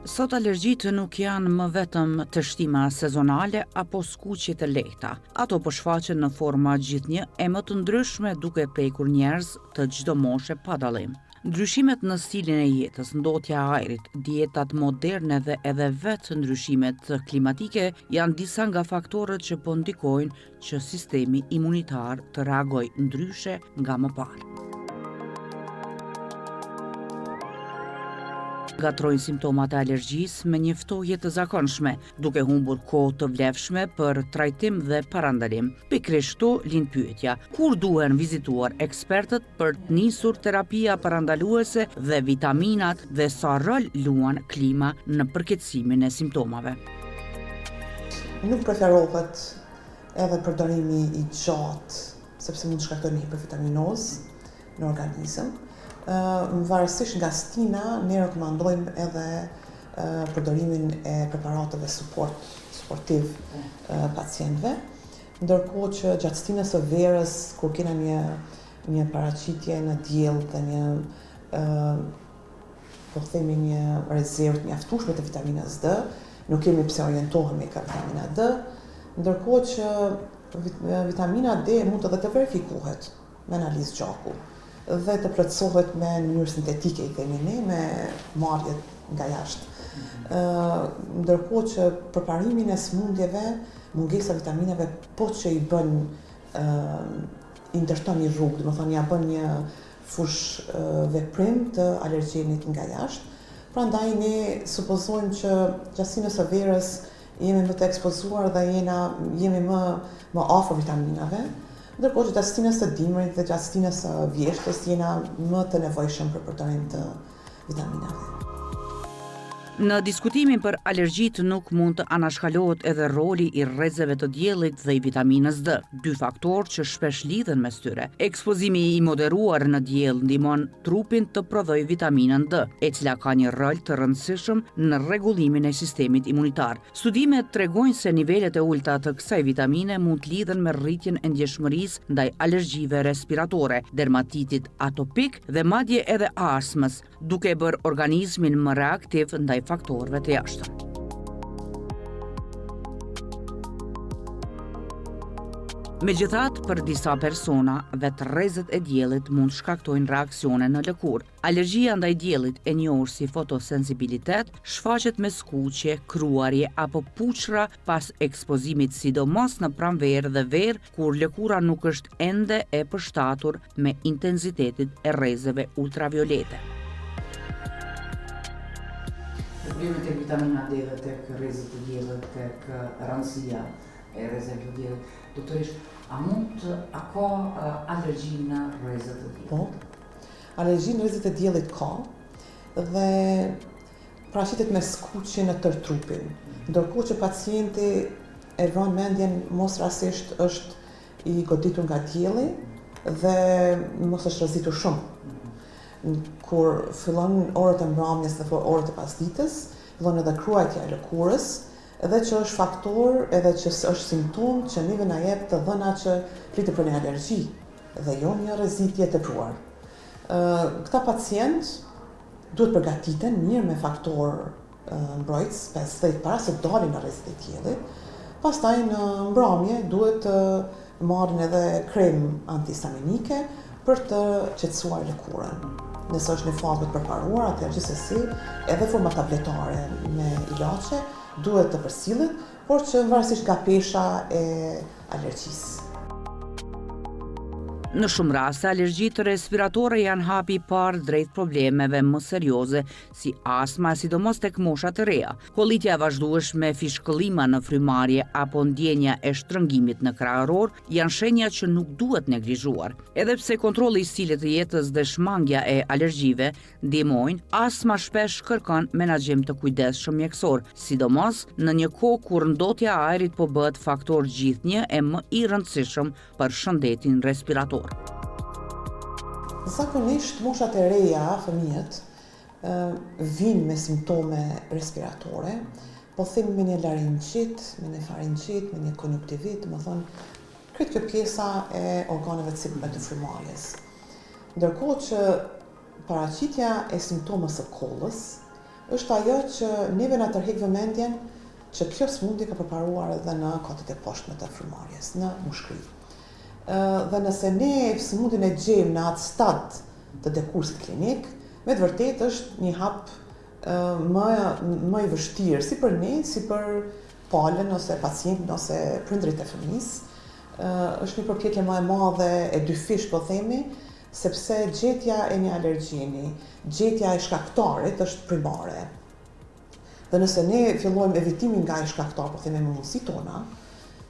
Sot alergjitë nuk janë më vetëm të shtima sezonale apo skuqje të lehta. Ato po shfaqen në forma gjithnjë e më të ndryshme duke prekur njerëz të çdo moshe pa dallim. Ndryshimet në stilin e jetës, ndotja e ajrit, dietat moderne dhe edhe vetë ndryshimet klimatike janë disa nga faktorët që po ndikojnë që sistemi imunitar të reagojë ndryshe nga më parë. Gatrojnë simptomat e alergjisë me një ftohje të zakonshme, duke humbur kohë të vlefshme për trajtim dhe parandalim. Pikërisht këtu lind pyetja: kur duhen vizituar ekspertët për të nisur terapia parandaluese dhe vitaminat dhe sa rol luan klima në përkeqësimin e simptomave? Nuk preferohet edhe përdorimi i gjatë, sepse mund të shkaktojë hipervitaminozë në organizëm. Varësisht nga stina, ne rekomandojmë edhe përdorimin e preparateve suportiv pacientëve, ndërkohë që gjatë stinës së verës, kur kena një paraqitje në diell dhe një rezervë të mjaftueshme të vitaminës D, nuk kemi pse orientohemi ka vitamina D, ndërkohë që vitamina D mund edhe të verifikohet me analizë gjaku dhe të plotësohet në mënyrë sintetike, i themi ne, me marrje nga jashtë. Ndërkohë që përparimin e smundjeve, mungesa vitaminave po që i bën i ndërton një rrugë, domethënë ja bën një fush veprim të alergjenit nga jashtë. Prandaj ne supozojmë që gjatë së verës jemi më të ekspozuar dhe jemi më afër vitaminave. Ndërkohë që gjatë stinës së dimrit dhe gjatë stinës së vjeshtës jena më të nevojshëm për përdorim të vitaminave. Në diskutimin për alergjitë nuk mund të anashkalohet edhe roli i rrezeve të diellit dhe i vitaminës D, dy faktorë që shpesh lidhen mes tyre. Ekspozimi i moderuar në diell ndihmon trupin të prodhojë vitaminën D, e cila ka një rol të rëndësishëm në rregullimin e sistemit imunitar. Studimet tregojnë se nivelet e ulta të kësaj vitamine mund të lidhen me rritjen e ndjeshmërisë ndaj alergjive respiratore, dermatitit atopik dhe madje edhe astmës, duke bërë organizmin më reaktiv ndaj faktorëve të jashtëm. Megjithatë, për disa persona, vetë rrezet e diellit mund shkaktojnë reaksione në lëkurë. Alergjia ndaj diellit, e njohur si fotosensibilitet, shfaqet me skuqje, kruarje apo puçra pas ekspozimit, sidomos në pranverë dhe verë, kur lëkura nuk është ende e përshtatur me intensitetin e rrezeve ultraviolete. Problemet tek vitamina D dhe tek rrezet e diellit, tek rëndësia e rrezeve të diellit. Doktorish, a ka alergji në rrezet e diellit? Po. Alergji në rrezet e diellit ka dhe paraqitet me skuqje në tërë trupin. Ndërkohë që pacienti e vron mendjen mos rastisht është i goditur nga dielli dhe mos është rrezitur shumë. Kur fillon orët e mbrëmjes dhe orët e pasdites, fillon edhe kruajtja e lëkurës, edhe që është faktor, edhe që është simptom që neve na jep të dhëna që flitet për një alergji dhe jo një rrezitje të tepruar. Këta pacient duhet përgatiten mirë me faktor mbrojtës 50 para se dalin në rrezet e diellit. Pastaj në mbrëmje duhet të marrin edhe krem antihistaminike për të qetësuar lëkurën. Nëse është në fazë të përparuar, atëherë gjithsesi edhe forma tabletare me ilaçe duhet të përsillet, por që varësisht nga pesha e alergjisë. Në shumë raste, alergjitë respiratore janë hapi i parë drejt problemeve më serioze si astma, sidomos tek moshat e reja. Kollitja e vazhdueshme, fishkëllima në frymarrje apo ndjenja e shtrëngimit në krahëror janë shenja që nuk duhet neglizhuar. Edhe pse kontrolli i stilit të jetës dhe shmangja e alergjive ndihmojnë, astma shpesh kërkon menaxhim të kujdesshëm mjekësor, sidomos në një kohë kur ndotja e ajrit po bëhet faktor gjithnjë e më i rëndësishëm për shëndetin respirator. Zakonisht moshat e reja, fëmijët, vinë me simptome respiratore, po them me një laringjit, me një faringjit, me një konjunktivit, më thonë, këtë kjo pjesa e organeve të sipërme të frymarrjes. Ndërkohë që paraqitja e simptomës së kollës është ajo që neve na tërheq vëmendjen që kjo smundje ka përparuar edhe në kotet e poshtme të frymarrjes, në mushkëri. Dhe nëse ne smundjen e gjejmë në atë stad të dekursit klinik, me të vërtetë është një hap më i vështirë si për ne, si për palën ose pacientin ose prindrit e fëmijës. Është një përpjekje më e madhe e dyfish po themi, sepse gjetja e një alergjini, gjetja e shkaktarit është primare. Dhe nëse ne fillojmë evitimin nga ai shkaktar, po themi me mundësitë tona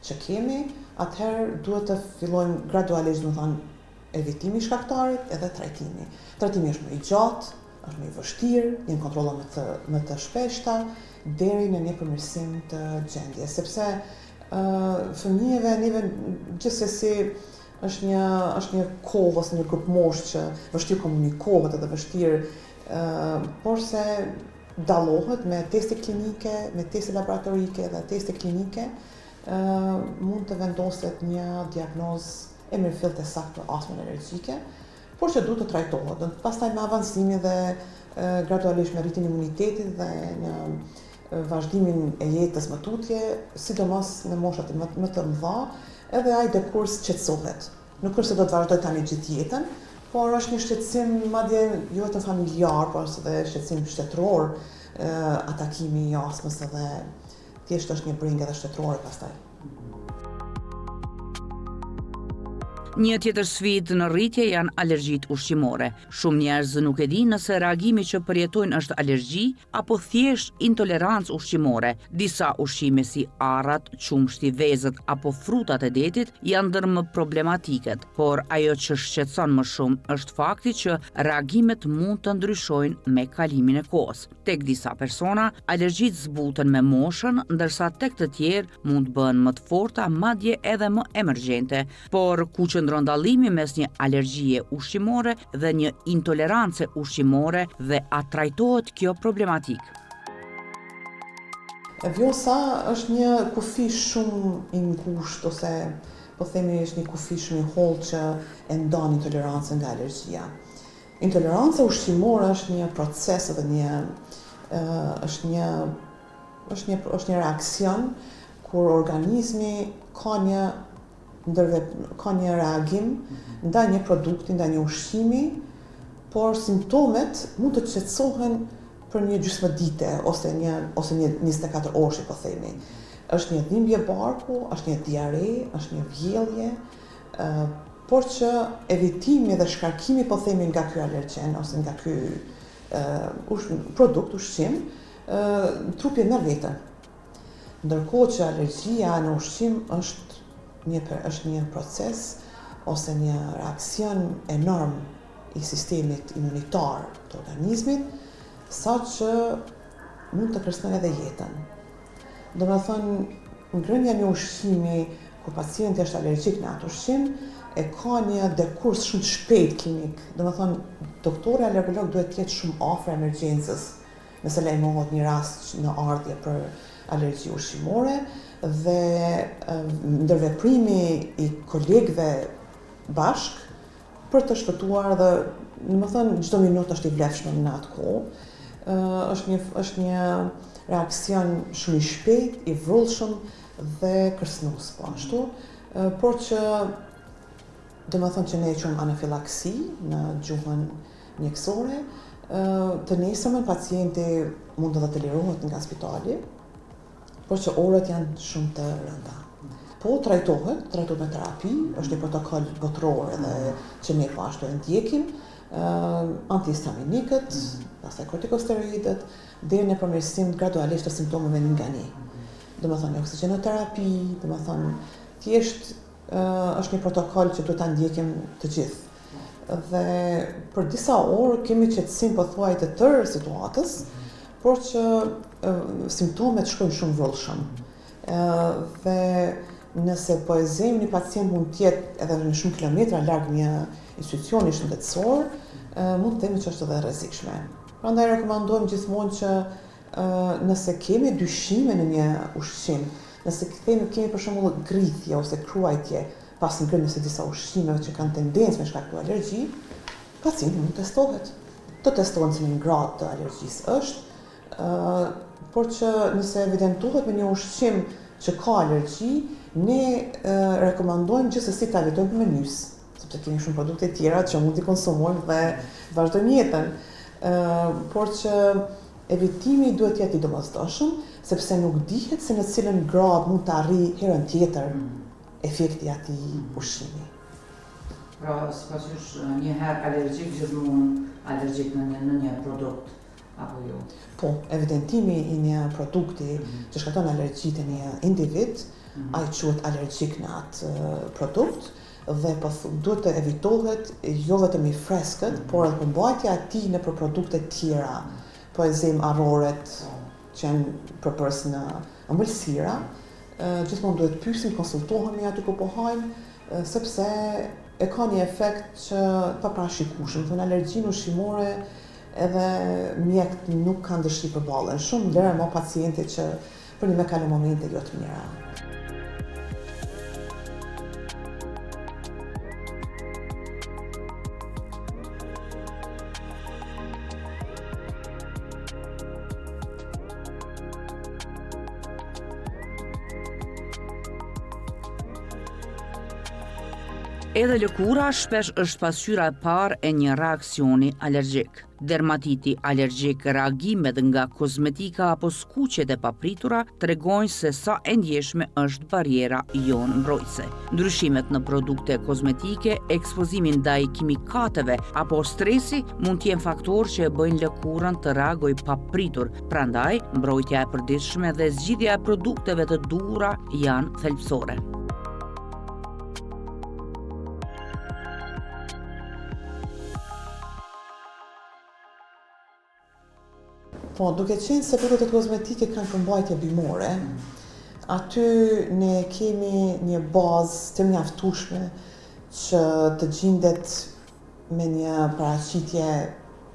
që kemi, atëherë duhet të fillojmë gradualisht, do të thonë, evitimi i shkaktarit edhe trajtimi. Trajtimi është më i gjatë, është më i vështirë, janë kontrolla më të shpeshta deri në një përmirësim të gjendjes, sepse fëmijëve neve gjithsesi është një kohë ose një grup moshë që vështirë komunikohet edhe vështirë, por se dallohet me teste klinike, me teste laboratorike dhe teste klinike, mund të vendoset një diagnozë e mirëfillt e saktë për astmën alergjike, por që duhet të trajtohet. Pastaj me avancimin dhe gradualisht me rritjen e imunitetit dhe në vazhdimin e jetës më tutje, sidomos në moshat më të mëdha, edhe ai dekurs qetësohet. Nuk është se do të vazhdoj tani gjithë jetën, por është një shqetësim madje jo vetëm familjar, por edhe shqetësim shtetëror, atakimi i astmës edhe thjesht është një bringë edhe shtetërore pastaj. Një tjetër sfidë në rritje janë alergjitë ushqimore. Shumë njerëz nuk e dinë nëse reagimi që përjetojnë është alergji apo thjesht intolerancë ushqimore. Disa ushqime si arrat, qumshti, vezët apo frutat e detit janë ndër më problematiket, por ajo që shqetëson më shumë është fakti që reagimet mund të ndryshojnë me kalimin e kohës. Tek disa persona, alergjitë zbuten me moshën, ndërsa tek të tjerë mund të bëhen më të forta, madje edhe më emergjente, por ku qëndron dallimi mes një alergjie ushqimore dhe një intolerance ushqimore dhe a trajtohet kjo problematikë? Vjosa është një kufi shumë i ngushtë ose po themi është një kufi shumë i hollë që e ndon intolerancën nga alergjia. Intoleranca ushqimore është një proces dhe është një reaksion kur organizmi ka një reagim ndaj një produkti, ndaj një ushqimi, por simptomet mund të qetësohen për një gjysmëdite ose një 24 orë, po themi. Është një dhimbje barku, është një diare, është një vjellje, por që evitimi dhe shkarkimi, po themi, nga ky alergjen ose nga ky produkt, ushqim, trupi merr veten. Ndërkohë që alergjia në ushqim është një proces ose një reaksion enorm i sistemit imunitar të organizmit, sa që mund të kërcënojë edhe jetën. Domethënë, ngrënia e një ushqimi kur pacienti është alergjik në atë ushqim e ka një dekurs shumë të shpejtë klinik. Domethënë, doktori alergolog duhet të jetë shumë afër emergjencës nëse lajmohet një rast në ardhje për alergji ushqimore dhe ndërveprimi i kolegëve bashk për të shpëtuar dhe domethënë çdo minutë është i vlefshme në atë kohë. Është një reaksion shumë i shpejtë, i vrullshëm dhe kërcënues po ashtu, por që domethënë që ne e quajmë anafilaksi në gjuhën mjekësore, të nesërmen pacienti mund edhe të lirohet nga spitali, por që orët janë shumë të rënda. Po trajtohet me terapi, është një protokoll botëror edhe që ne po ashtu e ndjekim, antihistaminikët, pastaj kortikosteroidët, deri në përmirësim gradualisht të simptomeve nga një. Domethënë oksigjenoterapi, domethënë thjesht është një protokoll që duhet ta ndjekim të gjithë. Dhe për disa orë kemi qetësim pothuaj të tërë situatës, por që simptomet shkojnë shumë vrullshëm. Dhe nëse po e zejmë një pacient mund të jetë edhe në shumë kilometra larg një institucioni shëndetësor, mund të themi që është edhe rrezikshme. Prandaj rekomandojmë gjithmonë që nëse kemi dyshime në një ushqim, nëse kemi për shembull grithje ose kruajtje pas ngrënies së disa ushqimeve që kanë tendencë me shkaktuar alergji, pacienti mund testohet. Të testohen se në gradë të alergjisë është, por që nëse evidentohet me një ushqim që ka alergji, ne rekomandojmë gjithsesi ta evitojmë menys, sepse kemi shumë produkte tjera që mund t'i konsumojmë dhe vazhdojmë jetën. Por që evitimi duhet jetë i domosdoshëm, sepse nuk dihet se në cilën grad mund të arrijë herën tjetër efekti i atij ushqimi. Pra, sipas jush, një herë alergjik gjithmonë alergjik në një produkt apo jo? Po, evidentimi i një produkti që shkakton alergji te një individ, ai quhet alergjik në atë produkt dhe duhet të evitohet jo vetëm i freskët, por edhe përmbajtja e tij në produkte tjera, po arroret që janë përpërs në ëmbëlsira. Gjithmonë duhet pyesim, konsultohemi aty ku po hajmë, sepse e ka një efekt që paparashikueshëm. Thonë alergjinë ushqimore edhe mjekët nuk kanë dëshirë përballen. Shumë lëre më pacientë që për një me kalon momente jo të mira. Edhe lëkura shpesh është pasqyra e parë e një reaksioni alergjik. Dermatiti alergjik, reagimet nga kozmetika apo skuqjet e papritura tregojnë se sa e ndjeshme është barriera jonë mbrojtëse. Ndryshimet në produkte kozmetike, ekspozimi ndaj kimikateve apo stresi mund të jenë faktorë që e bëjnë lëkurën të reagojë papritur. Prandaj, mbrojtja e përditshme dhe zgjidhja e produkteve të duhura janë thelbësore. Po, duke qenë se produktet kozmetike kanë përmbajtje bimore, aty ne kemi një bazë të mjaftueshme që të gjendet me një paraqitje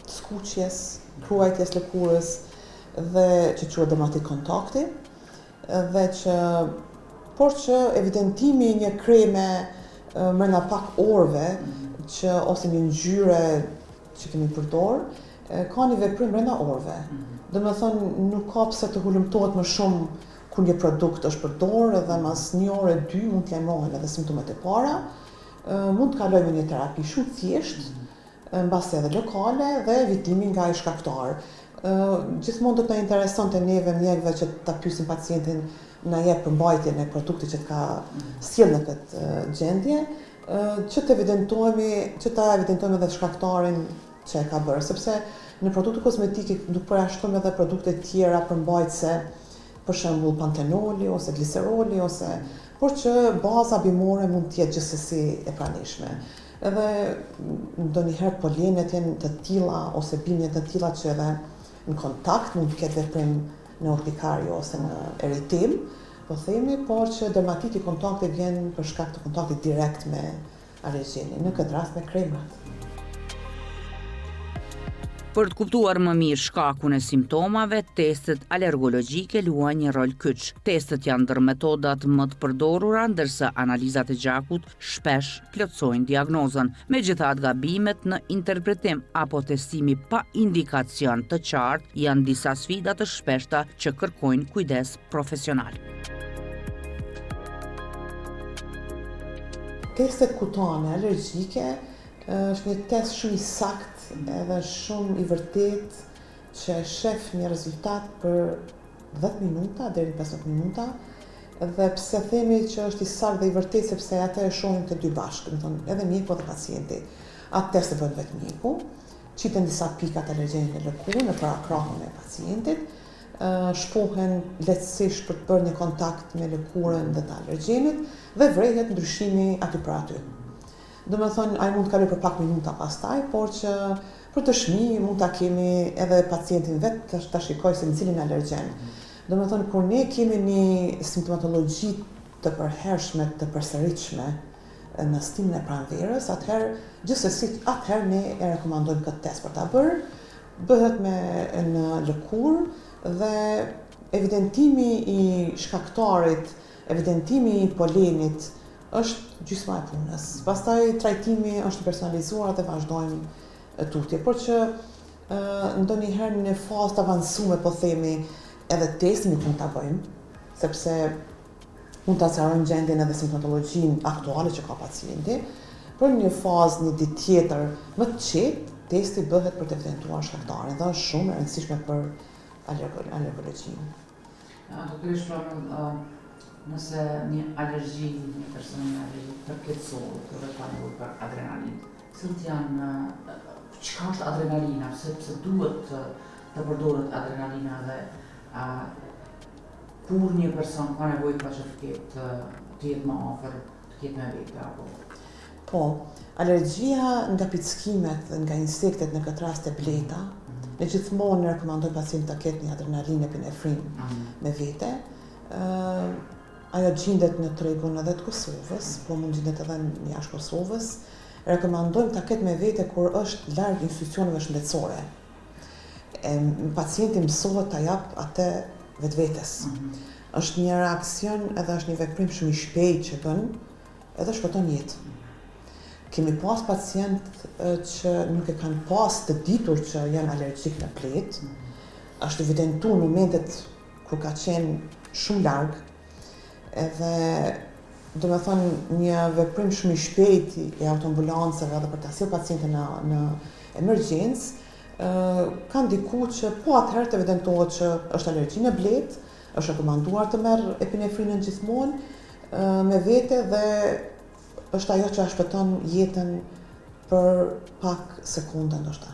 të skuqjes, ruajtjes lëkurës dhe që quhet dermatit kontakti, dhe por që evidentimi një kreme brenda pak orëve që ose një ngjyre që kemi përdor ka një veprim brenda orëve. Domethënë nuk ka pse të hulumtohet më shumë kur një produkt është përdorur dhe mas një ore 2 mund të lajmërohen edhe simptomat e para. Mund të kalojë me një terapi shumë thjesht, mbasi edhe lokale dhe evitimi nga ai shkaktar. Gjithmonë do të na interesonte neve mjekëve që ta pyesim pacientin na jep përmbajtjen e produktit që ka sjell në këtë gjendje, që ta evidentojmë edhe shkaktarin që e ka bërë, sepse në produkte kozmetike nuk përjashtojmë edhe produkte tjera përmbajtëse, për shembull pantenoli ose gliceroli por që baza bimore mund të jetë gjithsesi e pranishme. Edhe ndonjëherë polenet janë të tilla ose bimjet të tilla që edhe në kontakt mund të ketë veprim në urtikarie ose në eritim, po themi, por që dermatiti kontakti vjen për shkak të kontaktit direkt me alergjinin, në këtë rast me kremat. Për të kuptuar më mirë shkakun e simptomave, testet alergologjike luajnë një rol kyç. Testet janë ndër metodat më të përdorura, ndërsa analizat e gjakut shpesh plotësojnë diagnozën. Megjithatë, gabimet në interpretim apo testimi pa indikacion të qartë janë disa sfida të shpeshta që kërkojnë kujdes profesional. Testet kutane alergjike është një test shumë i saktë edhe shumë i vërtet që shef një rezultat për 10 minuta deri në 15 minuta dhe pse themi që është i saktë dhe i vërtet sepse atë e shohim të dy bashkë, do të thonë edhe mjeku dhe pacienti. Atë test e bën vetë mjeku, qiten disa pikat alergjene në lëkurë në parakrahun e pacientit, shpohen lehtësisht për të bërë një kontakt me lëkurën dhe të alergjenit dhe vrehet ndryshimi aty për aty. Domethënë, ai mund të kalojë për pak minuta pastaj, por që për të shmi mund ta kemi edhe pacientin vetë ta shikojë se në cilin alergjen. Domethënë, kur ne kemi një simptomatologji të përhershme, të përsëritshme në stimin e pranverës, atëherë ne e rekomandojmë këtë test për ta bërë. Bëhet në lëkurë dhe evidentimi i shkaktarit, evidentimi i polenit është gjysma e punës. Pastaj trajtimi është personalizuar dhe vazhdojmë tutje, por që ndonjëherë në fazë të avancume, po themi, edhe testin nuk mund ta bëjmë, sepse mund ta sqarojmë gjendjen edhe simptomatologjinë aktuale që ka pacienti. Për një fazë, një ditë tjetër më të qetë, testi bëhet për të evidentuar shkaktarin dhe është shumë e rëndësishme për alergologjinë. Doktoresh, nëse një alergji, një person një alergji përkëtësohet dhe ka nevojë për adrenalinë, cilat janë, çka është adrenalina, sepse duhet të përdoret adrenalina dhe kur një person ka nevojë pra që të jetë më afër, të jetë me vete apo. Po, alergjia nga pickimet dhe nga insektet në këtë rast e bleta, ne gjithmonë rekomandoj pacientit të ketë një adrenalinë epinefrin me vete. Ajo gjendet në tregun edhe të Kosovës, po mund gjendet edhe në jashtë Kosovës. Rekomandojmë ta ketë me vete kur është larg institucioneve shëndetësore. Pacienti mësohet ta jap atë vetvetes. Është një reakcion edhe është një veprim shumë i shpejtë që bën, edhe shpëton jetë. Kemi pas pacient që nuk e kanë pas të ditur që janë alergjik në pletë, është evidentuar në momentet kur ka qenë shumë larg, edhe do me thonë një veprim shumë i shpejt i autoambulancave edhe për të sjellë pacientin në emergjencë, ka ndikuar që po atëherë të evidentohet që është alergji në blet, është rekomanduar të merr epinefrinën gjithmonë me vete dhe është ajo që shpëton jetën për pak sekonda ndoshta.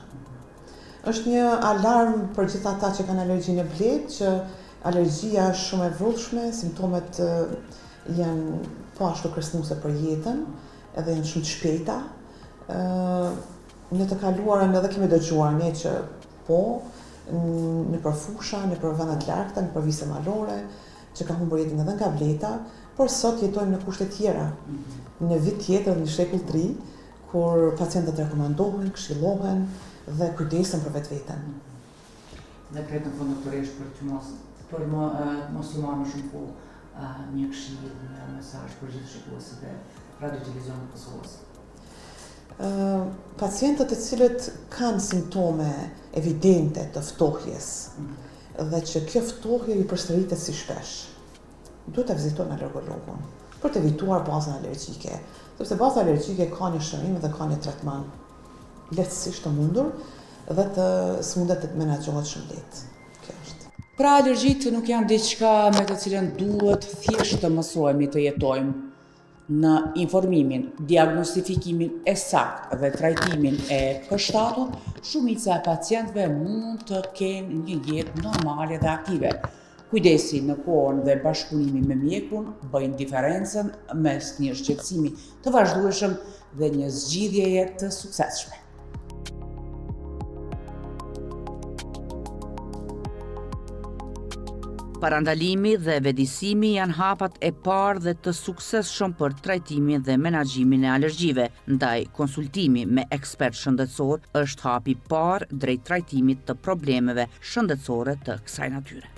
Është një alarm për gjithë ata që kanë alergji në blet, që alergjia është shumë e vrullshme, simptomet janë po ashtu kërcënuese për jetën, edhe janë shumë të shpejta. Në të kaluarën edhe kemi dëgjuar ne që po, në përfusha, në për vende të largëta, në për vise malore, që ka humbur jetën edhe nga bleta, por sot jetojmë në kushte tjera. Në vit tjetër, në shekull 3, kur pacientët rekomandohen, këshillohen dhe kujdesen për vetveten. Dhe kretë në fund doktoresh për mos ju marrë më shumë kohë një këshill, një mesazh për gjithë shikuesit e Radio-Televizionit të Kosovës. Pacientët e cilët kanë simptome evidente të ftohjes dhe që kjo ftohje i përsëritet si shpesh, duhet të vizitojnë alergologun për të evituar bazën alergjike, sepse baza alergjike ka një shërim dhe ka një tretman lehtësisht të mundur dhe smundet të menaxhohet shumë lehtë. Kjo është. Pra alergjitë nuk janë diçka me të cilën duhet thjesht të mësohemi të jetojmë. Në informimin, diagnostifikimin e saktë dhe trajtimin e përshtatur, shumica e pacientëve mund të kenë një jetë normale dhe aktive. Kujdesi në kohën dhe bashkëpunimi me mjekun bëjnë diferencën mes një shqetësimi të vazhdueshëm dhe një zgjidhjeje të suksesshme. Parandalimi dhe vetëdijsimi janë hapat e parë dhe të suksesshëm për trajtimin dhe menaxhimin e alergjive, ndaj konsultimi me ekspert shëndetësor është hapi i parë drejt trajtimit të problemeve shëndetësore të kësaj natyre.